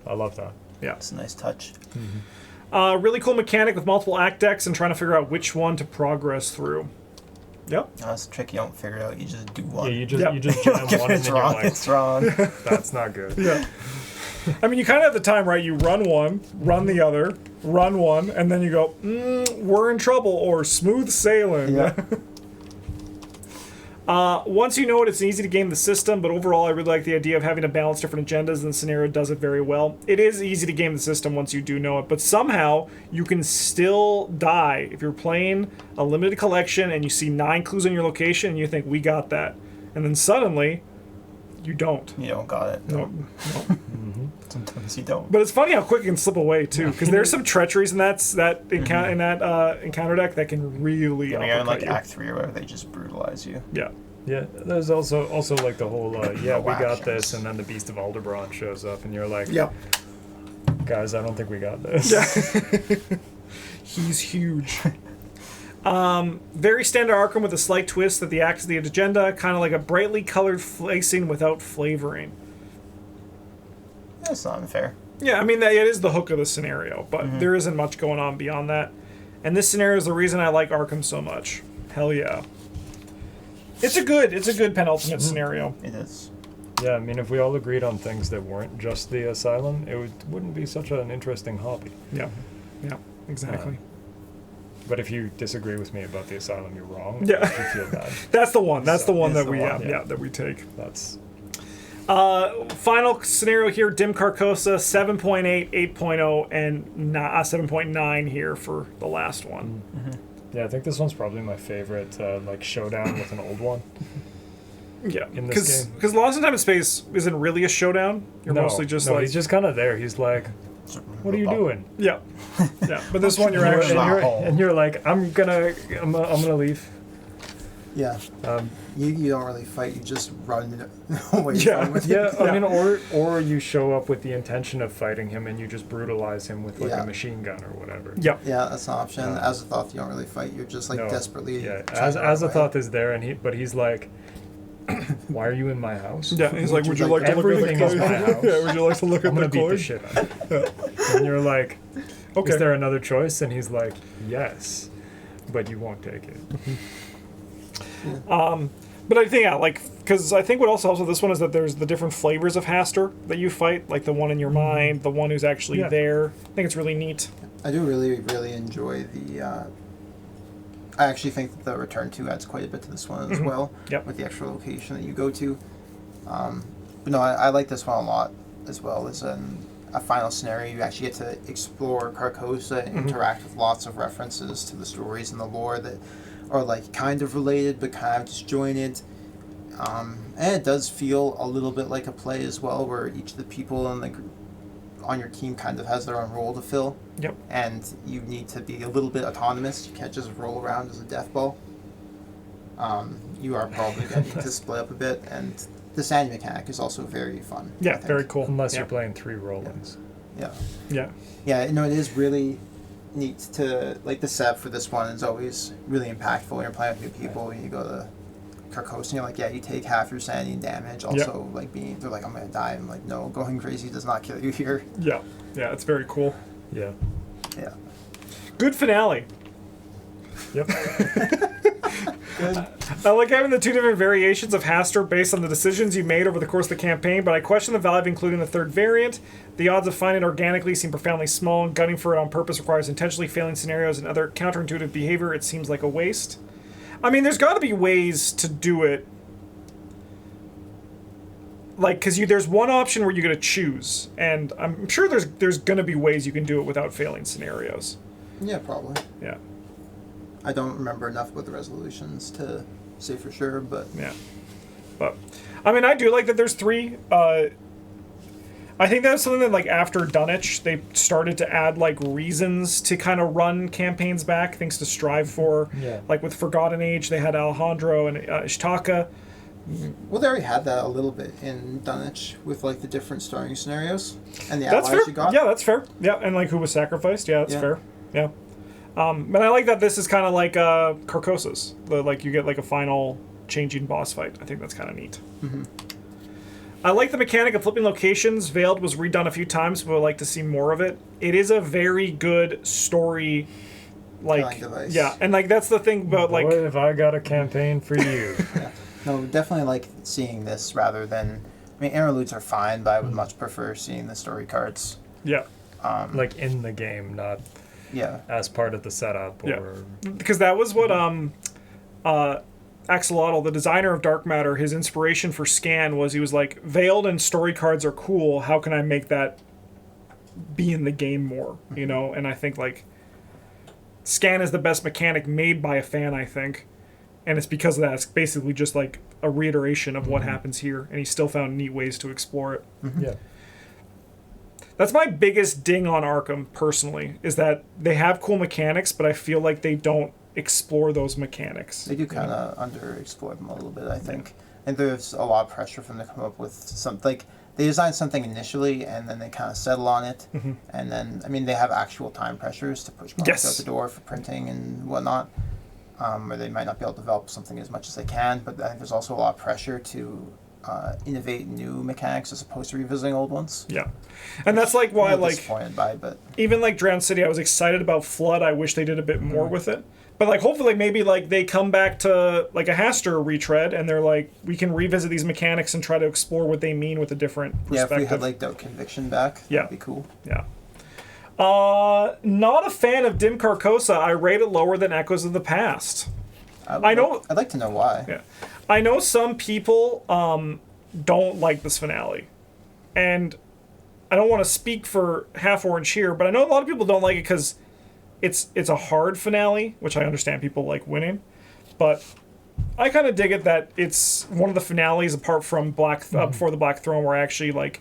I love that. Yeah. It's a nice touch. Really cool mechanic with multiple act decks and trying to figure out which one to progress through. Yep. That's a trick you don't figure it out. You just do one. Yeah, you Yep. just jam If one and it's then wrong, you're like, it's wrong. that's not good. Yeah. I mean, you kind of have the time, right? You run one, run the other, run one, and then you go, we're in trouble, or smooth sailing. Yeah. Once you know it, it's easy to game the system, but overall, I really like the idea of having to balance different agendas, and the scenario does it very well. It is easy to game the system once you do know it, but somehow you can still die if you're playing a limited collection and you see 9 clues on your location and you think, we got that. And then suddenly, you don't. You don't got it. No. Sometimes you don't. But it's funny how quick it can slip away too, because there's some treacheries in that encounter deck that can really Yeah, when you're in like uppercut you. Act 3 or whatever, they just brutalize you. Yeah. Yeah, there's also like the whole yeah, No we got actions. this, and then the Beast of Aldebaran shows up, and you're like, Yep. guys, I don't think we got this. Yeah. He's huge. Very standard Arkham with a slight twist that the acts of the agenda, kind of like a brightly colored flacing without flavoring. That's not unfair. Yeah, I mean, that it is the hook of the scenario, but there isn't much going on beyond that. And this scenario is the reason I like Arkham so much. Hell yeah. It's a good penultimate scenario. It is. Yeah, I mean, if we all agreed on things that weren't just the asylum, wouldn't be such an interesting hobby. Yeah, exactly. But if you disagree with me about the asylum, you're wrong. Yeah. You feel bad. That's the one. That's the one it's that the we one, that we take. That's Final scenario here, Dim Carcosa, 7.8, 8.0, and 7.9 here for the last one. yeah. I think this one's probably my favorite, like showdown with an old one. Yeah, In this game. because Lost in Time and Space isn't really a showdown. You're mostly just like he's just kind of there. He's like, "What are you doing?" yeah. But this one you're And actually and you're like, I'm gonna leave. Yeah. You don't really fight. You just run away Yeah. from him. Yeah, I mean, or you show up with the intention of fighting him and you just brutalize him with like Yeah. a machine gun or whatever. yeah. Yeah, that's an option. As a thought, you don't really fight. You're just like No. desperately. Yeah, trying to run as a away. thought is there, but he's like, "Why are you in my house?" Yeah, he's like, would you like to look at the Everything is coin? my house. Yeah, would you like to look I'm at gonna the beat the coin? shit out of him. And you're like, Okay. "Is there another choice?" And he's like, "Yes, but you won't take it." But I think, because I think what also helps with this one is that there's the different flavors of Haster that you fight, like the one in your mind, the one who's actually Yeah. there. I think it's really neat. I do really, really enjoy the. I actually think that the Return to adds quite a bit to this one as well, Yep. with the extra location that you go to. But no, I like this one a lot as well as a final scenario. You actually get to explore Carcosa and interact with lots of references to the stories and the lore that are like kind of related but kind of disjointed. And it does feel a little bit like a play as well, where each of the people on your team kind of has their own role to fill. Yep. And you need to be a little bit autonomous. You can't just roll around as a death ball. You are probably going to need to split up a bit, and the sand mechanic is also very fun. I Yeah, think. very cool. Unless yeah. you're playing 3 roll-ins. Yeah. Yeah. Yeah, it is really neat to, like, the setup for this one is always really impactful when you're playing with new people. You go to Carcosa and you're like, yeah, you take half your sanity and damage. Also, like, they're like, I'm going to die. I'm like, no, going crazy does not kill you here. Yeah. Yeah, it's very cool. Yeah. Yeah. Good finale. Yep. Good. I like having the two different variations of Haster based on the decisions you made over the course of the campaign, but I question the value of including the third variant. The odds of finding it organically seem profoundly small, and gunning for it on purpose requires intentionally failing scenarios and other counterintuitive behavior. It seems like a waste. I mean, there's got to be ways to do it. Like, because there's one option where you're going to choose, and I'm sure there's going to be ways you can do it without failing scenarios. Yeah, probably. Yeah. I don't remember enough about the resolutions to say for sure, but Yeah. But, I mean, I do like that there's 3. I think that's something that, like, after Dunwich, they started to add, like, reasons to kind of run campaigns back, things to strive for. Yeah. Like, with Forgotten Age, they had Alejandro and Ishtaka. well, they already had that a little bit in Dunwich with like the different starting scenarios and the That's allies fair. you got. Yeah, that's fair. Yeah, and, like, who was sacrificed. Yeah, that's Yeah. fair. Yeah. But I like that this is kind of like Carcosa's. Like, you get, like, a final changing boss fight. I think that's kind of neat. I like the mechanic of flipping locations. Veiled was redone a few times, but I'd like to see more of it. It is a very good story, like, Telling device. yeah, and, like, that's the thing about, like, Boy, have I got a campaign for you. Yeah. No, definitely like seeing this rather than. I mean, interludes are fine, but I would much prefer seeing the story cards. yeah, Like in the game, not Yeah. as part of the setup Yeah. or because that was what Axolotl, the designer of Dark Matter, his inspiration for Scan was he was like, Veiled and story cards are cool. How can I make that be in the game more? You know, and I think, like, Scan is the best mechanic made by a fan, I think. And it's because of that. It's basically just like a reiteration of what happens here, and he still found neat ways to explore it. yeah. That's my biggest ding on Arkham, personally, is that they have cool mechanics, but I feel like they don't explore those mechanics. They do kind of underexplore them a little bit, I think. And there's a lot of pressure for them to come up with something. Like, they design something initially, and then they kind of settle on it. And then, I mean, they have actual time pressures to push products Yes. out the door for printing and whatnot. or they might not be able to develop something as much as they can. But I think there's also a lot of pressure to innovate new mechanics as opposed to revisiting old ones. Yeah, and that's like why I'm like disappointed by, but even like Drowned City, I was excited about Flood. I wish they did a bit more with it. But like hopefully maybe like they come back to like a Haster retread and they're like, we can revisit these mechanics and try to explore what they mean with a different perspective. yeah, if we had like Doubt Conviction back, Yeah. that'd be cool. Yeah. Not a fan of Dim Carcosa. I rate it lower than Echoes of the Past. I know- I'd like to know why. Yeah. I know some people don't like this finale. And I don't want to speak for Half Orange here, but I know a lot of people don't like it because it's a hard finale, which I understand people like winning. But I kind of dig it that it's one of the finales apart from Before the Black Throne where I actually like,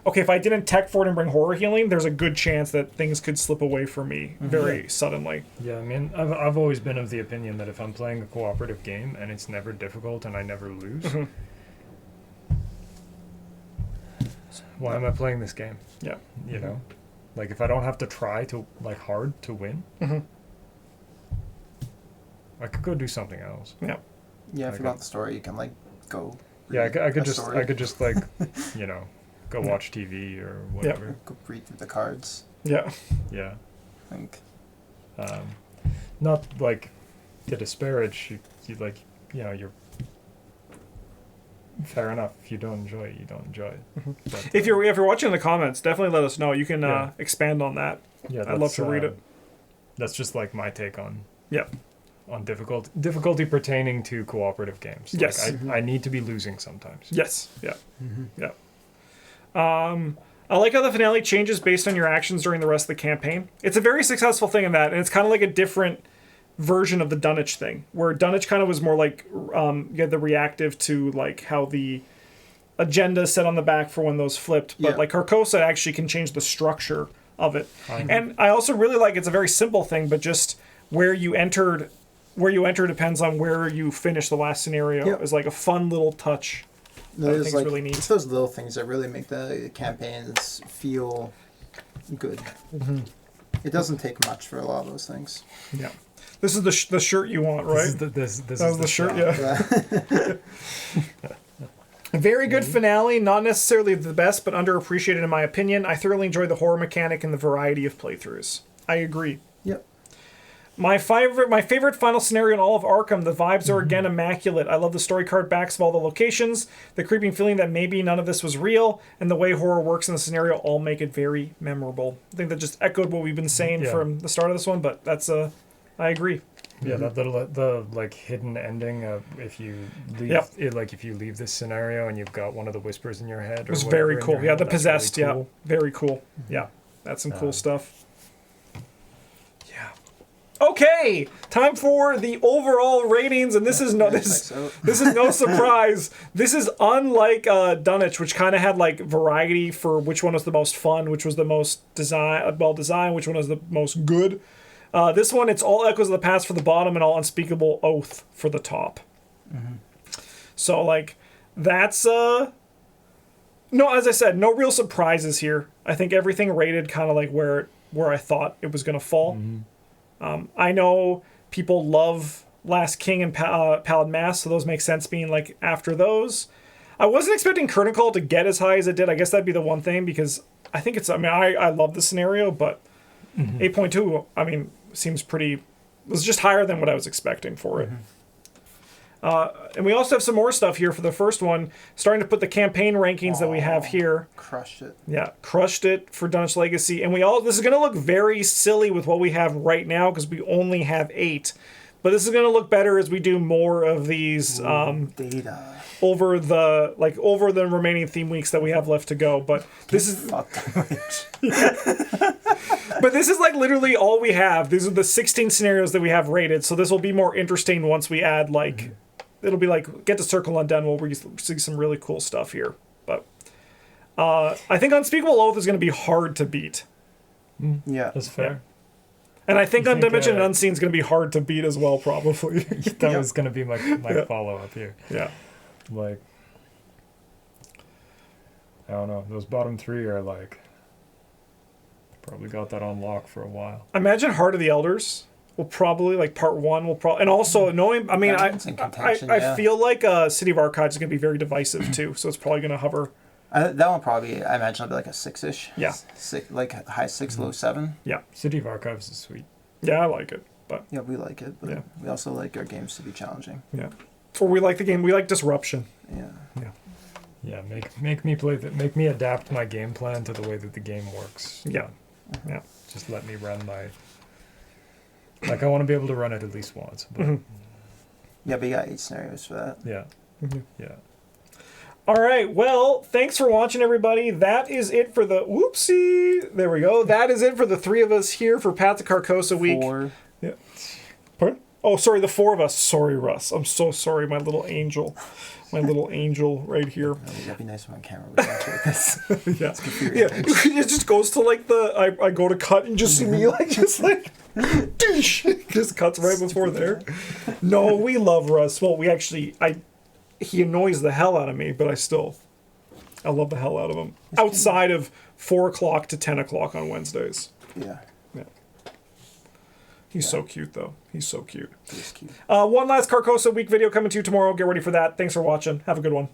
okay, if I didn't tech for it and bring horror healing, there's a good chance that things could slip away from me very suddenly. Yeah, I mean, I've always been of the opinion that if I'm playing a cooperative game and it's never difficult and I never lose, why am I playing this game? Yeah. You know? Like, if I don't have to try to, like, hard to win, I could go do something else. Yeah. Yeah, if Okay. you want the story, you can like go. Yeah, I could a just, story. I could just like, you know, go watch TV or whatever. Go read through the cards. Yeah. Yeah. I think. Not like to disparage you like, you know, you're fair enough. If you don't enjoy it, you don't enjoy it. But, If you're watching in the comments, definitely let us know. You can Yeah. Expand on that. yeah, I'd love to read it. That's just like my take on Yeah. on difficulty pertaining to cooperative games. Like, Yes. I need to be losing sometimes. Yes. Yeah. Yeah. I like how the finale changes based on your actions during the rest of the campaign. It's a very successful thing in that, and it's kind of like a different version of the Dunwich thing, where Dunwich kind of was more like you had the reactive to like how the agenda set on the back for when those flipped, but Yeah. like Carcosa actually can change the structure of it. And I also really like it's a very simple thing, but just where you enter depends on where you finish the last scenario. Yep. Is like a fun little touch. I think it's really neat. It's those little things that really make the campaigns feel good. It doesn't take much for a lot of those things. Yeah. This is the shirt you want, right? This That is was the shirt, yeah. Yeah. Very good finale, not necessarily the best, but underappreciated in my opinion. I thoroughly enjoyed the horror mechanic and the variety of playthroughs. I agree. Yep. My favorite final scenario in all of Arkham, the vibes are again immaculate. I love the story card backs of all the locations, the creeping feeling that maybe none of this was real, and the way horror works in the scenario all make it very memorable. I think that just echoed what we've been saying from the start of this one, but that's I agree. Yeah, the like hidden ending of if you leave if you leave this scenario and you've got one of the whispers in your head. It was very cool. Yeah, the possessed. Really Yeah, cool. very cool. Yeah, that's some cool stuff. Yeah. Okay, time for the overall ratings, and this is this is no surprise. This is unlike Dunwich, which kind of had like variety for which one was the most fun, which was the most well designed, which one was the most good. This one, it's all Echoes of the Past for the bottom and all Unspeakable Oath for the top. So, like, that's, no, as I said, no real surprises here. I think everything rated kind of like where I thought it was going to fall. I know people love Last King and Pallid Mask, so those make sense being, like, after those. I wasn't expecting Curtain Call to get as high as it did. I guess that'd be the one thing, because I think it's, I mean, I love the scenario, but 8.2, I mean, seems pretty, was just higher than what I was expecting for it. And we also have some more stuff here for the first one, starting to put the campaign rankings that we have here. Crushed it. Yeah, crushed it for Dunwich Legacy. And this is going to look very silly with what we have right now because we only have 8. But this is going to look better as we do more of these Data. over the remaining theme weeks that we have left to go. But this is but this is like literally all we have. These are the 16 scenarios that we have rated. So this will be more interesting once we add like it'll be like get to Circle Undone where we see some really cool stuff here. But I think Unspeakable Oath is going to be hard to beat. Yeah. That's fair. And I think You think, Undimensioned and Unseen is going to be hard to beat as well, probably. That was going to be my follow up here. Yeah. Like, I don't know. Those bottom 3 are like, probably got that on lock for a while. Imagine Heart of the Elders. will probably, like, part 1 will probably, and also knowing, I mean, That one's in contention, I yeah. feel like City of Archives is going to be very divisive too, so it's probably going to hover. That one probably, I imagine, will be like a 6-ish. Yeah. Like a high 6, low 7. Yeah. City of Archives is sweet. Yeah, I like it, but Yeah, we like it, but Yeah. we also like our games to be challenging. yeah. Or we like the game, we like disruption. Yeah. Yeah, make me play make me adapt my game plan to the way that the game works. Yeah. Yeah. Just let me run my. Like, I want to be able to run it at least once. But Yeah, but you got 8 scenarios for that. yeah, Mhm. yeah. All right. Well, thanks for watching, everybody. That is it for the whoopsie. There we go. That is it for the 3 of us here for Path to Carcosa week. 4. Yeah. Pardon? Oh, sorry, the 4 of us. Sorry, Russ. I'm so sorry, my little angel. My little angel right here. That'd be nice when on camera we can with this. Yeah. Confusing. Yeah. It just goes to like I go to cut and just see me like just like doosh, just cuts right before there. No, we love Russ. Well, we actually he annoys the hell out of me, but I love the hell out of him. Outside of 4 o'clock to 10 o'clock on Wednesdays. Yeah. Yeah. He's so cute, though. He's so cute. He's cute. One last Carcosa week video coming to you tomorrow. Get ready for that. Thanks for watching. Have a good one.